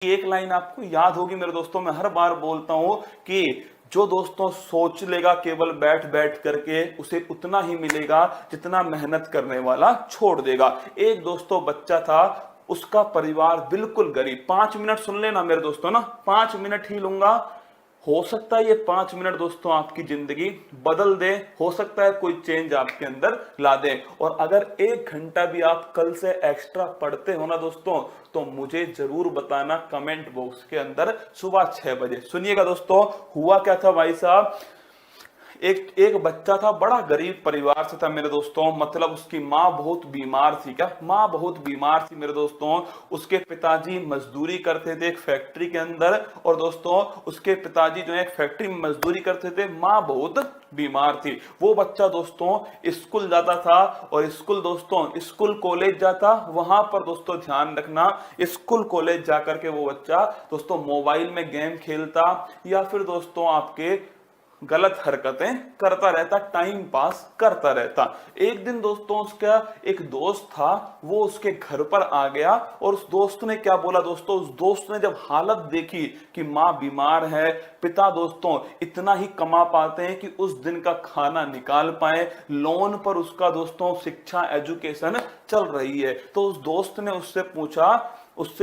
एक लाइन आपको याद होगी मेरे दोस्तों, मैं हर बार बोलता हूं कि जो दोस्तों सोच लेगा केवल बैठ बैठ करके, उसे उतना ही मिलेगा जितना मेहनत करने वाला छोड़ देगा। एक दोस्तों बच्चा था, उसका परिवार बिल्कुल गरीब। 5 मिनट सुन लेना मेरे दोस्तों ना, 5 मिनट ही लूंगा। हो सकता है ये 5 मिनट दोस्तों आपकी जिंदगी बदल दे, हो सकता है कोई चेंज आपके अंदर ला दे। और अगर 1 घंटा भी आप कल से एक्स्ट्रा पढ़ते हो ना दोस्तों, तो मुझे जरूर बताना कमेंट बॉक्स के अंदर सुबह 6 बजे। सुनिएगा दोस्तों, हुआ क्या था भाई साहब, एक एक बच्चा था, बड़ा गरीब परिवार से था मेरे दोस्तों। मतलब उसकी माँ बहुत बीमार थी। क्या माँ बहुत बीमार थी मेरे दोस्तों। उसके पिताजी मजदूरी करते थे एक फैक्ट्री के अंदर, और दोस्तों उसके पिताजी जो है एक फैक्ट्री में मजदूरी करते थे, माँ बहुत बीमार थी। वो बच्चा दोस्तों स्कूल जाता था, और स्कूल दोस्तों स्कूल कॉलेज जाता। वहां पर दोस्तों ध्यान रखना, स्कूल कॉलेज जाकर के वो बच्चा दोस्तों मोबाइल में गेम खेलता, या फिर दोस्तों आपके गलत हरकतें करता रहता, टाइम पास करता रहता। एक दिन दोस्तों उसका एक दोस्त था, वो उसके घर पर आ गया, और उस दोस्त ने क्या बोला दोस्तों, उस दोस्त ने जब हालत देखी कि माँ बीमार है, पिता दोस्तों इतना ही कमा पाते हैं कि उस दिन का खाना निकाल पाए, लोन पर उसका दोस्तों शिक्षा एजुकेशन चल रही है, तो उस दोस्त ने उससे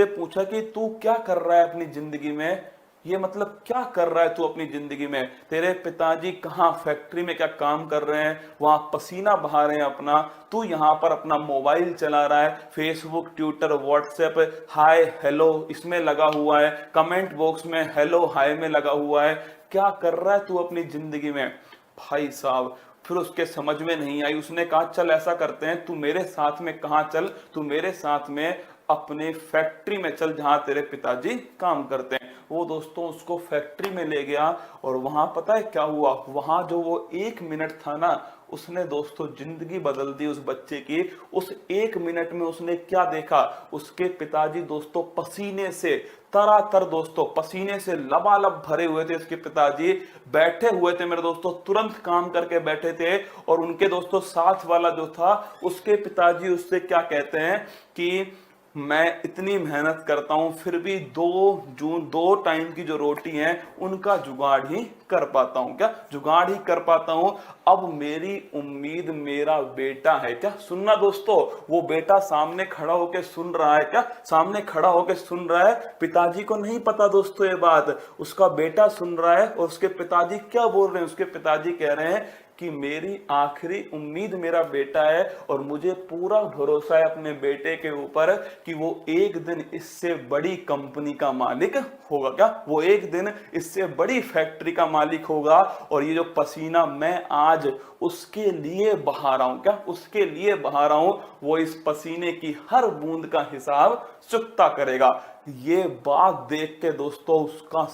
पूछा कि तू क्या कर रहा है अपनी जिंदगी में, ये मतलब क्या कर रहा है तू अपनी जिंदगी में, तेरे पिताजी कहाँ फैक्ट्री में क्या काम कर रहे हैं, वहां पसीना बहा रहे हैं अपना, तू यहाँ पर अपना मोबाइल चला रहा है, Facebook Twitter WhatsApp hi hello इसमें लगा हुआ है, कमेंट बॉक्स में हेलो हाय में लगा हुआ है, क्या कर रहा है तू अपनी जिंदगी में। भाई साहब फिर उसके समझ में नहीं आई, उसने कहा चल ऐसा करते हैं, तू मेरे साथ में कहाँ चल, तू मेरे साथ में अपने फैक्ट्री में चल जहां तेरे पिताजी काम करते हैं। वो दोस्तों उसको फैक्ट्री में ले गया, और वहां पता है क्या हुआ, वहां जो वो 1 मिनट था ना, उसने दोस्तों जिंदगी बदल दी उस बच्चे की। उस 1 मिनट में उसने क्या देखा, उसके पिताजी दोस्तों पसीने से तरातर दोस्तों पसीने से लबालब भरे हुए थे, उसके पिताजी बैठे हुए थे मेरे दोस्तों, तुरंत काम करके बैठे थे। और उनके दोस्तों साथ वाला जो था, उसके पिताजी उससे क्या कहते हैं कि मैं इतनी मेहनत करता हूं फिर भी दो टाइम की जो रोटी है उनका जुगाड़ ही कर पाता हूं, क्या जुगाड़ ही कर पाता हूं। अब मेरी उम्मीद मेरा बेटा है। क्या सुनना दोस्तों, वो बेटा सामने खड़ा होकर सुन रहा है, क्या सामने खड़ा होकर सुन रहा है, पिताजी को नहीं पता दोस्तों ये बात, उसका बेटा सुन रहा है। और उसके पिताजी क्या बोल रहे हैं, उसके पिताजी कह रहे हैं कि मेरी आखिरी उम्मीद मेरा बेटा है, और मुझे पूरा भरोसा है अपने बेटे के ऊपर कि वो एक दिन इससे बड़ी कंपनी का मालिक होगा। क्या वो एक दिन इससे बड़ी फैक्ट्री का मालिक होगा, और ये जो पसीना मैं आज उसके लिए बहा रहा हूं, क्या उसके लिए बहा रहा हूं, वो इस पसीने की हर बूंद का हिसाब चुकता करेगा। ये बात देख के दोस्तों उसका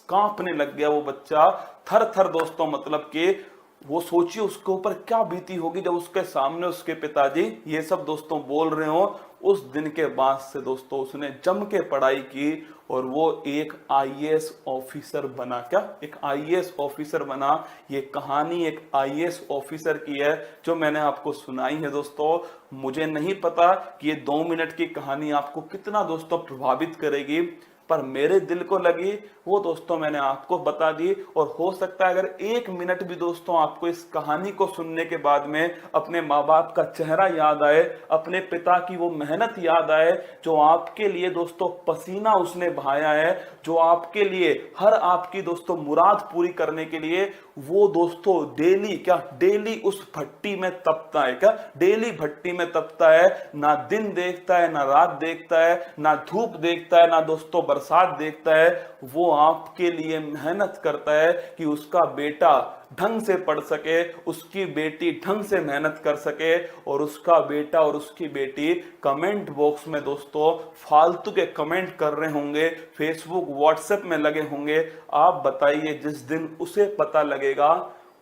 कांपने लग गया वो बच्चा, थर थर दोस्तों। मतलब कि वो सोचिए उसके ऊपर क्या बीती होगी जब उसके सामने उसके पिताजी ये सब दोस्तों बोल रहे हो। उस दिन के बाद से दोस्तों उसने जम के पढ़ाई की, और वो एक आईएएस ऑफिसर बना। क्या एक आईएएस ऑफिसर बना। ये कहानी एक आईएएस ऑफिसर की है जो मैंने आपको सुनाई है दोस्तों। मुझे नहीं पता कि ये 2 मिनट की कहानी आपको कितना दोस्तों प्रभावित करेगी, पर मेरे दिल को लगी वो दोस्तों मैंने आपको बता दी। और हो सकता है अगर 1 मिनट भी दोस्तों आपको इस कहानी को सुनने के बाद में अपने माँ बाप का चेहरा याद आए, अपने पिता की वो मेहनत याद आए, जो आपके लिए दोस्तों पसीना उसने बहाया है, जो आपके लिए हर आपकी दोस्तों मुराद पूरी करने के लिए वो दोस्तों डेली उस भट्टी में तपता है। क्या डेली भट्टी में तपता है, ना दिन देखता है ना रात देखता है, ना धूप देखता है ना दोस्तों बरसात देखता है। वो आपके लिए मेहनत करता है कि उसका बेटा ढंग से पढ़ सके, उसकी बेटी ढंग से मेहनत कर सके, और उसका बेटा और उसकी बेटी कमेंट बॉक्स में दोस्तों फालतू के कमेंट कर रहे होंगे, फेसबुक व्हाट्सएप में लगे होंगे। आप बताइए जिस दिन उसे पता लगेगा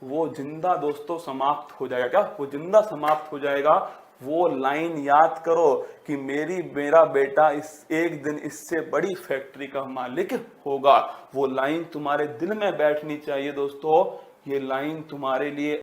वो जिंदा दोस्तों समाप्त हो जाएगा। क्या वो जिंदा समाप्त हो जाएगा। वो लाइन याद करो कि मेरा बेटा इस एक दिन इससे बड़ी फैक्ट्री का मालिक होगा। वो लाइन तुम्हारे दिल में बैठनी चाहिए दोस्तों। ये लाइन तुम्हारे लिए